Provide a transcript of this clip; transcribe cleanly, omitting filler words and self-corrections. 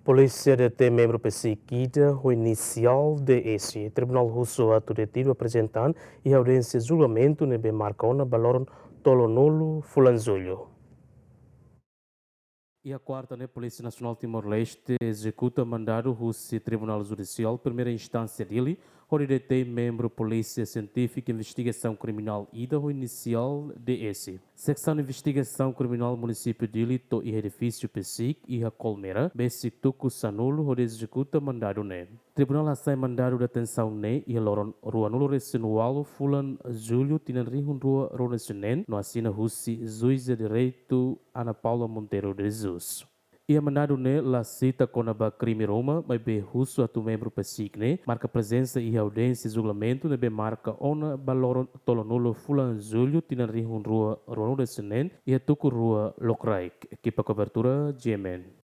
Polícia detém membro perseguida, o inicial de Tribunal Russo atu detido apresentando e audiência julgamento nebe marcona baloron tolo nulo fulanzulho. E a quarta, Polícia Nacional Timor-Leste executa mandado Russi Tribunal Judicial, primeira instância dele, onde detém membro Polícia Científica Investigação Criminal IDA, o inicial DS. Secção de Investigação Criminal Município dele, to e edifício PSIC e a Colmeira, basic tuco sanulo, onde executa mandado Tribunal assai mandado de atenção e a loron rua nulo resinual fulan julho tinan rihun rua ronesinen no assina Russi juiz de direito Ana Paula Monteiro de Jesus. Ia mandado la cita com a crime Roma, mas be russo atu membro PSIC marca presença e audiência julgamento be marca ona baloron tolonulo fulan julho tinan rihun rua ronesinen e a tuku rua Lokraik, equipa cobertura GMN.